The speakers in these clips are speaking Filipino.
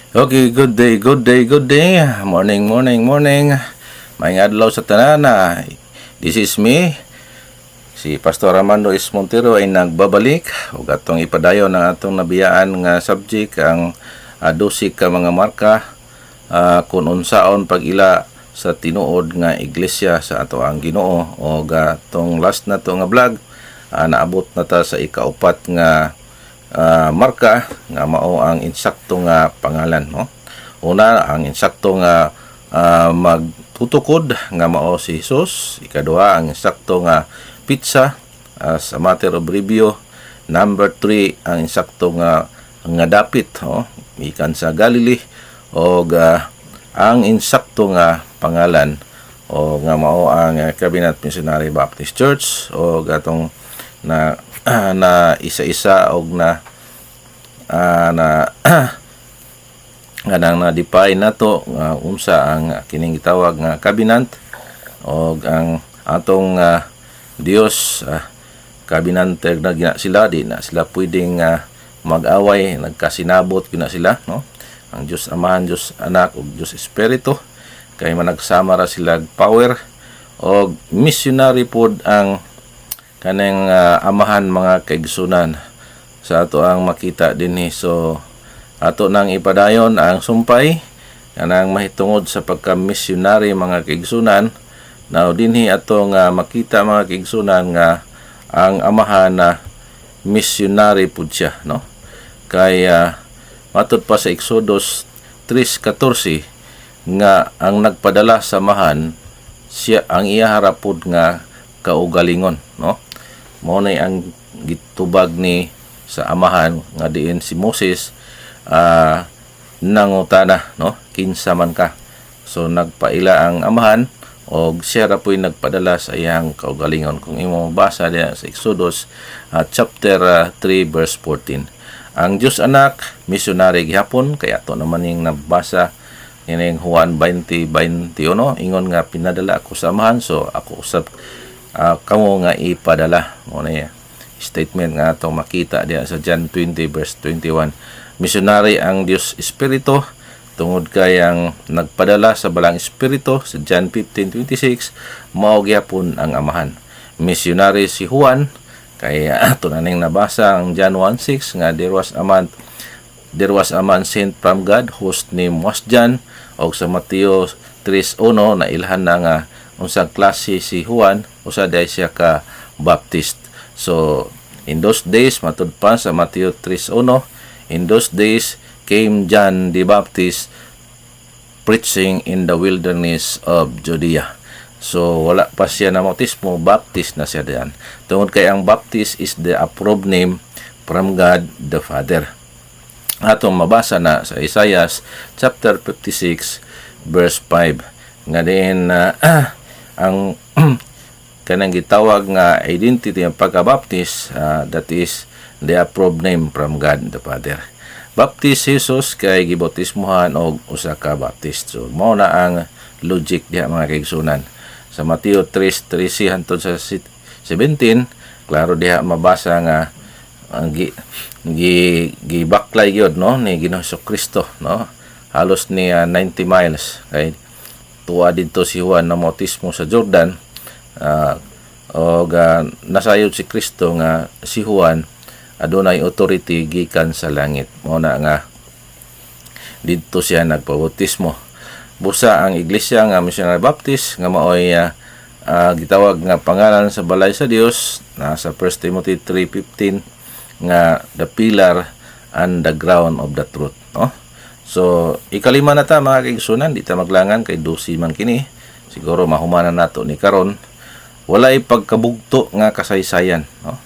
Okay, good day, good day, good day. Morning, morning, morning. Maayong adlaw sa tanan. This is me, si Pastor Armando S. Montero ay nagbabalik ug atong ipadayon ang atong nabiyaan nga subject ang 12 ka mga marka kung unsaon pag-ila sa tinuod nga iglesia sa ato ang Ginoo. O atong last na to nga vlog, naabot na ta sa ikaupat nga marka nga mao ang insakto nga pangalan, no? Una, ang insakto nga magtutukod nga mao si Jesus. Ikaduha, ang insakto nga pizza as a matter of review. Number 3, ang insakto nga dapit, no? Ikan sa Galilee. O ang insakto nga pangalan o nga mao ang Cabinet Missionary Baptist Church o gatong na isa-isa og na na-define nato nga unsa ang kining gitawag nga cabinet og ang atong Dios kabinante na gina sila, di na sila pwedeng mag-away, nagkasinabot gina sila, no? Ang Dios Amahan, Dios Anak ug Dios Espiritu kay managsama ra sila power og missionary pod ang kanang amahan mga kaigsunan sa ato ang makita dinhi. So ato nang ipadayon ang sumpay kanang mahitungod sa pagka-missionary mga kaigsunan. Now dinhi ato nga makita mga kaigsunan nga ang amahan na missionary pud siya, no? Kay matud pa sa Exodus 3:14 nga ang nagpadala sa amahan siya ang iya harapod nga kaugalingon, no? Mao nay ang gitubag ni sa amahan nga diin si Moses nangutana, no? Kinsa man ka. So nagpaila ang amahan og siya ra po'y nagpadala sa iyang kaugalingon. Kung imo mabasa diya sa Exodus chapter 3 verse 14. Ang Dios Anak missionary gihapon kaya to naman ning nabasa ining Juan 20:21 ingon nga pinadala ako sa amahan, so ako usab kamo nga ipadala. Mo na statement nga atong makita diya sa John 20 verse 21. Missionary ang Dios Espiritu tungod kay ang nagpadala sa balang espiritu sa John 15:26 mao gyapon ang amahan. Missionary si Juan kay ato na ning nabasa ang John 1:6 nga there was a man sent from God whose name was John. Og sa Mateo 3:1 na ilhan na nga unsang klase si Juan, usa day siya ka Baptist. So in those days, matud pa sa Mateo 3:1, in those days came John the Baptist preaching in the wilderness of Judea. So wala pa siya na bautismo, Baptist na siya diyan. Tungod kay ang Baptist is the approved name from God the Father. Atong mabasa na sa Isaiah chapter 56 verse 5 nga diin ang kanang gitawag nga identity ng pagka-baptist, that is the approved name from God the Father. Baptist Jesus kay gibautismohan og usa ka Baptist. So mao na ang logic diha mga kaigsunan. Sa Mateo 3:13 hangtod sa 17, klaro diha mabasa nga ang gibaklay gyud, no, ni Ginoong Kristo, no? Halos ni 90 miles kay tuwa dito si Juan na bautismo sa Jordan. Nasayod si Kristo nga si Juan adunay authority gikan sa langit. Mao na nga dito siya nagpabautismo. Busa ang iglesia nga Missionary Baptist nga maoy gitawag nga pangalan sa balay sa Dios nasa 1 Timothy 3:15 nga the pillar and the ground of the truth, no? So ikalima na ta mga kaigsunan, di ta maglangan kay dusi man kini. Siguro mahumanan nato ni karon. Walay pagkabugto nga kasaysayan, no?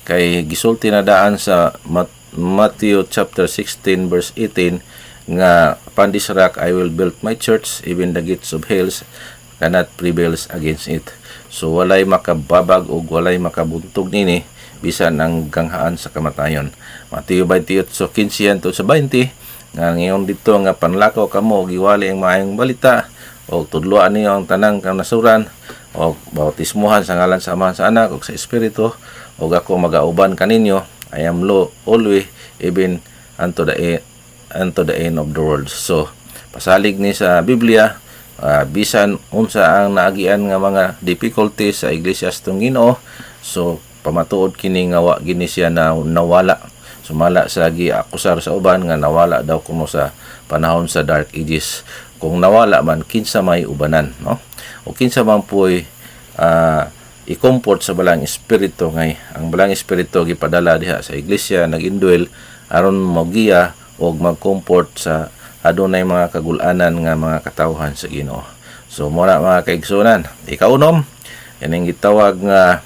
Kay gisulti na daan sa Matthew chapter 16 verse 18 nga upon this rock I will build my church, even the gates of hell cannot prevail against it. So walay makababag o walay makabuntog nini bisan ang ganghaan sa kamatayon. Mateo 28:15 sa 20 nga ngayon dito nga panlakaw kamo giwali ang maayong balita o tudloan niyo ang tanang kanasuran o bautismuhan sa ngalan sa Ama sa Anak ug sa Espiritu o ako magauban kaninyo. I am always even unto the unto the end of the world. So pasalig ni sa Biblia, bisan unsa ang naagian nga mga difficulties sa iglesia sa Ginoo, so pamatuod kini nga wa gini siya na nawala. Sumala sa giakusar sa uban nga nawala daw kuno sa panahon sa Dark Ages. Kung nawala man, kinsa may ubanan, no? O kinsa man po'y i-comfort sa balang espiritu ngay ang balang espiritu gipadala diha sa iglesia nag-indwell aron mogiya og mag-comfort sa adunay mga kagulanan nga mga katawhan sa Ginoo. So mura mga kaigsunan, ikaunom ining gitawag nga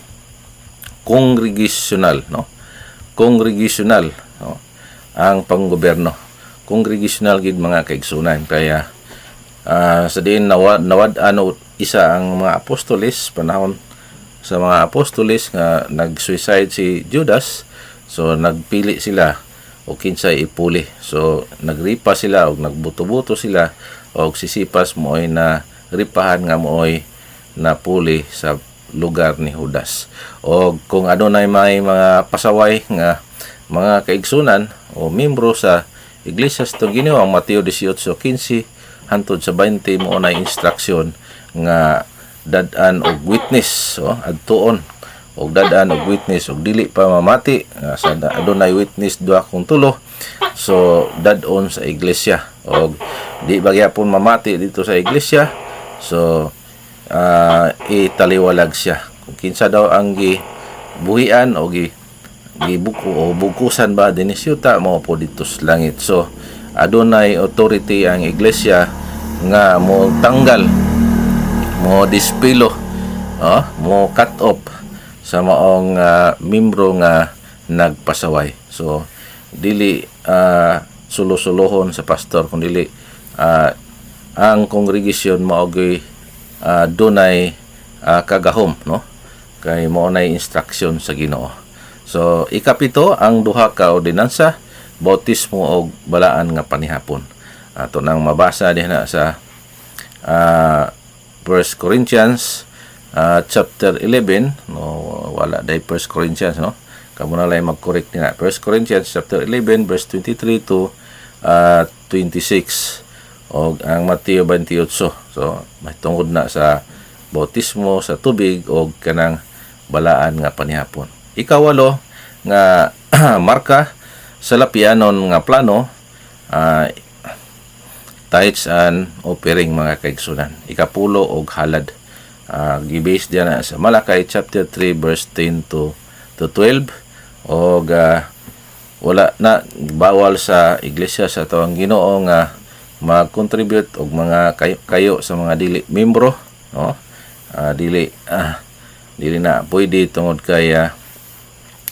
congregational, no? Congregational, no? Ang panggobyerno. Congregational gid mga kaigsunan, kaya sa diin nawad-an isa ang mga apostoles panahon sa mga apostoles nga nag-suicide si Judas, so nagpili sila o kinsay ipuli. So nagripa sila o nagbuto-buto sila o sisipas mooy na ripahan nga mooy napuli sa lugar ni Judas. O kung adunay may mga pasaway nga mga kaigsunan o membro sa iglesia sa Ginoo, ang Mateo 18:15 hantod sa 20 mo na instruction nga dad-an og witness, adtuon og dad-an og witness og dili pa mamati sa adunay witness duha kung tulo, so dad-on sa iglesia og di bagyapon mamati dito sa iglesia, so italiwalag siya kung kinsa daw ang gibuhian o gibuko o bukusan ba dinhi siyuta mo po dito sa langit. So adunay authority ang iglesia nga mo tanggal, mo dispilo, mo cut off sa maong membro nga nagpasaway. So dili sulo-sulohon sa pastor, kung dili ang congregation maogi dunay kagahom, no? Kay mao nay instruction sa Ginoo. So ikapito ang duha ka ordinansa, bautismo og balaan nga panihapon. Ato nang mabasa dinha sa 1 Corinthians chapter 11, no, wala day 1 Corinthians, no? Kamo na lay mag-correct nila. 1 Corinthians chapter 11 verse 23 to 26 og ang Mateo 28. So may tungod na sa bautismo sa tubig og kanang balaan nga panihapon. Ikawalo nga marka sa lapianon nga plano, tithes and offering mga kaigsunan. Ikapulo og halad. Gibase diyan na sa Malakay chapter 3 verse 10 to 12 og wala na bawal sa iglesia sa tuang Ginoo nga mag-contribute og mga kayo sa mga dili membro, no? Dili na pwede tungod kay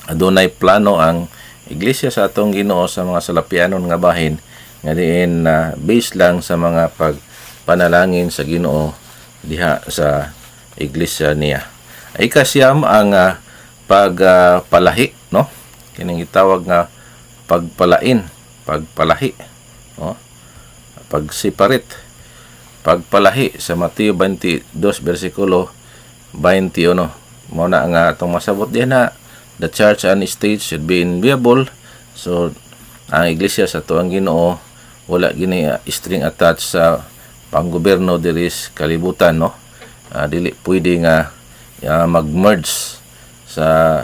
adunay plano ang iglesia sa atong Ginoo sa mga salapianon nga bahin nga diin base lang sa mga pagpanalangin sa Ginoo diha sa iglesia niya. Ikasyam ang pagpalahi, no? Kining gitawag nga pagpalain, pagpalahi, no? Pagseparate, pagpalahi sa Mateo 22 versikulo 21. Mao na nga atong masabot diha na the church and state should be inviolable. So ang iglesia sa tuang Ginoo wala gini string attached sa panggobyerno diri sa kalibutan, no? Dili pwede nga mag-merge sa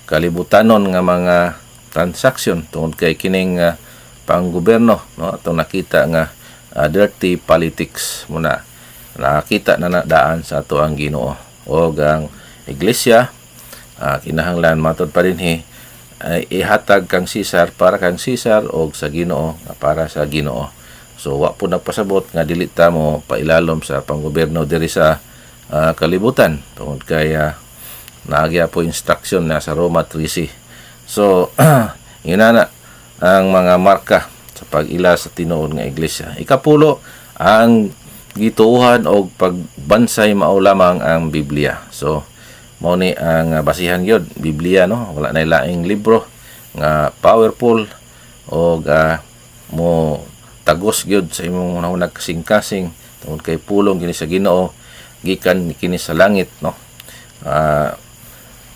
kalibutanon nga mga transaction tungod kay kining panggobyerno, no? Atong nakita nga dirty politics muna nakita na nadaan sa ato ang Ginoo og ang iglesia kinahanglan matod pa dinhi ihatag kang Caesar para kang Caesar og sa Ginoo para sa Ginoo. So wa po nagpasabot nga dili ta mo pailalom sa panggobyerno diri sa kalibutan tungod kay naagya po instruction na sa Roma 13. So yun na ang mga marka sa pag-ila sa tinuod nga iglesia. Ikapulo ang gituuhan og pagbansay mao lamang ang Biblia. So mao ni ang basihan gyud Biblia, no? Wala na laing libro nga powerful og mo tagos gyud sa imong hunahunag kasing-kasing tungod kay pulong kini sa Ginoo gikan kini sa langit, no?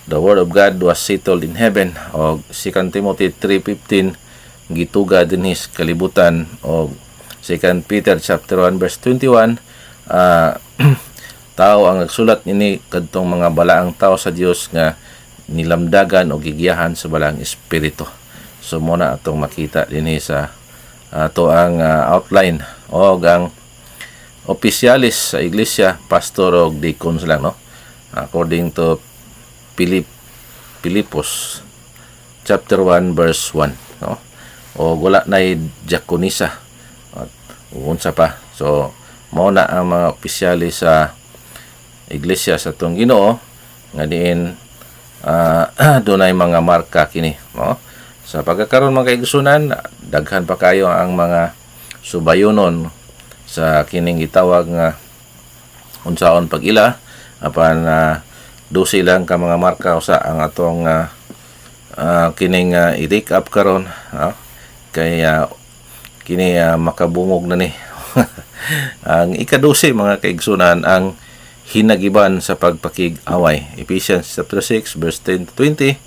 The word of God was settled in heaven og 2 Timothy 3:15 gituga dinhi sa kalibutan. O 2 Peter chapter 1 verse 21, tao ang nagsulat nini kadtong mga balaang tao sa Dios nga nilamdagan o gigiyahan sa balaang espiritu. So muna atong makita dinhi sa ato ang outline o ang opisyalis sa iglesia, pastor o deacons lang, no, according to Pilipos chapter 1 verse 1, no, o wala na diakonisa at unsa pa. So mao na ang mga opisyalis sa iglesia sa tong Ginoo nga diin dunay mga marka kini, no. Sa pagkakaroon mga kaigsunan, daghan pa kayo ang mga subayonon sa kining gitawag nga unsaon pag-ila apan 12 lang ka mga marka usa ang atong kining i-take up karon, kay kini makabungog na ni. Ang ika-12 mga kaigsunan ang hinagiban sa pagpakig-away. Ephesians chapter 6 verse 10 to 20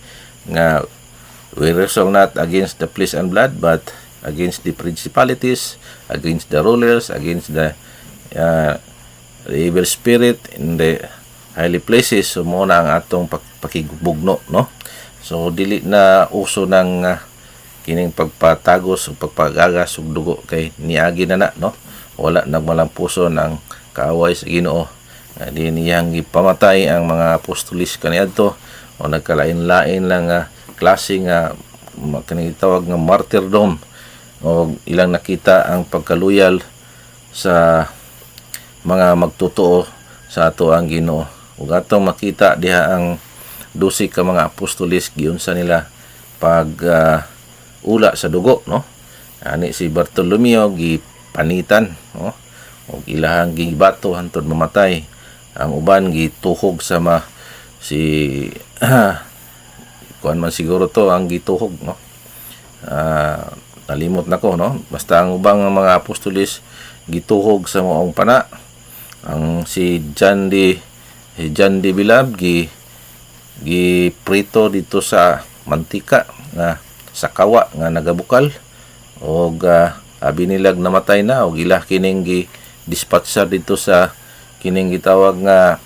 nga we wrestle not against the flesh and blood but against the principalities, against the rulers, against the evil spirit in the highly places. So muna ang atong pakigubugno, no. So dili na uso ng kining pagpatagos o pagpagagas og dugo kay niagi na, no. Wala nagmalampuson ang kaaway sa Ginoo. Di niyang gipamatay ang mga apostolis kaniadto o nagkalain-lain lang klase nga kanang tawag nga martyrdom o ilang nakita ang pagkaluyal sa mga magtotoo sa ato ang Ginoo. Ug atong makita diha ang 12 ka mga apostolis giunsa nila pag ula sa dugo, no. Ani si Bartolomeo gipanitan, no, ug ilahang gibato hantod mamatay. Ang uban gituhog sa si kuan man siguro to ang gituhog, no. Nalimot na ko, no. Basta ang ubang mga apostolis gituhog sa maong pana. Ang si John de Bilab giprito dito sa mantika nga sa kawa nga nagabukal og abi nilag namatay na og ilah kining dispatcher dito sa kining gitawag nga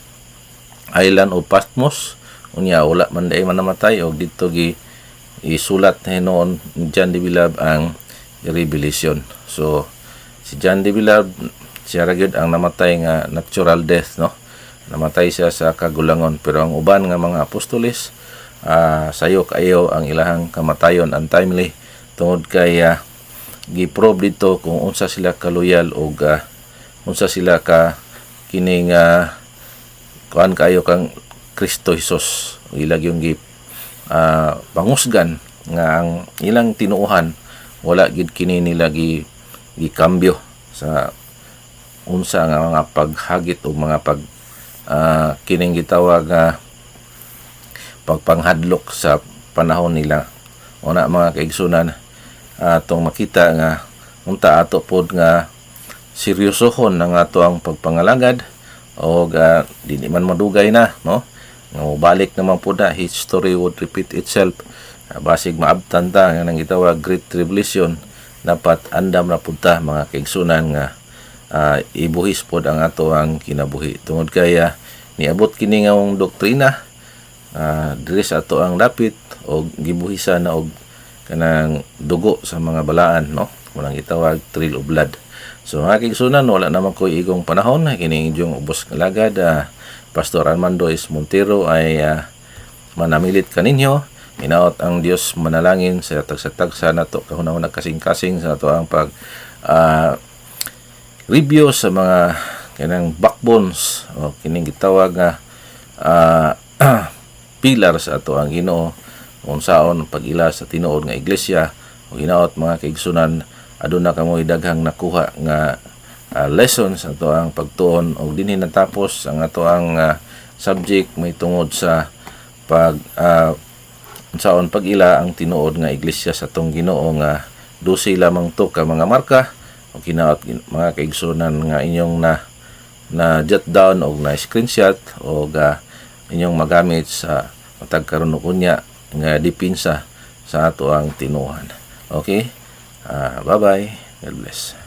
island o Patmos. Unya wala man day man namatay og dito isulat noon ni John de Bilab ang Revelation. So si John de Bilab siya ra gyud ang namatay nga natural death, no. Namatay siya sa kagulangon, pero ang uban nga mga apostolis sayo kayo ang ilahang kamatayon untimely tungod kay giprobe dito kung unsa sila kaluyal og unsa sila ka kining kuan kayo kang Kristo Jesus. Ilag yung pangusgan nga ang ilang tinuuhan wala gid kini nila gikambyo sa unsa nga mga paghagit o mga kining gitawag pagpanghadlok sa panahon nila. Una mga kaigsunan, atong makita nga unta ato pod nga seryosohon ang ato ang pagpangalagad o dili man madugay na, no. Nga balik naman po na history would repeat itself. Basig maabtan ta nga nang gitawag Great Tribulation, dapat andam na punta mga kaigsunan nga ibuhis pod ang ato ang kinabuhi tungod kaya niabot kini nga doktrina diri sa ato ang dapit og gibuhisan na og kanang dugo sa mga balaan, no. Walang gitawag trail of blood. So mga kaigsunan, wala naman ko igong panahon kining inyong ubos nga lagad. Pastor Armando S. Montero ay manamilit kaninyo. Hinaot ang Dios manalangin sa tagsa-tagsa nato kahunahon nagkasing-kasing sa ato ang pag review sa mga kanang backbones o kining gitawag nga pilar sa ato ang Ginoo unsaon pag-ila sa tinuod nga iglesia. O hinaot mga kaigsunan, aduna kamo daghang nakuha nga lessons ato ang pagtuon og dinhi natapos ang ato ang subject may tungod sa unsaon pag-ila ang tinuod nga iglesia sa atong Ginoo nga 12 lamang to ka mga marka. O hinaot mga kaigsunan nga inyong na jot down og na screenshot o inyong magamit sa matag karon unya nga dipinsa sa ato ang tinuhan. Okay? Bye-bye. God bless.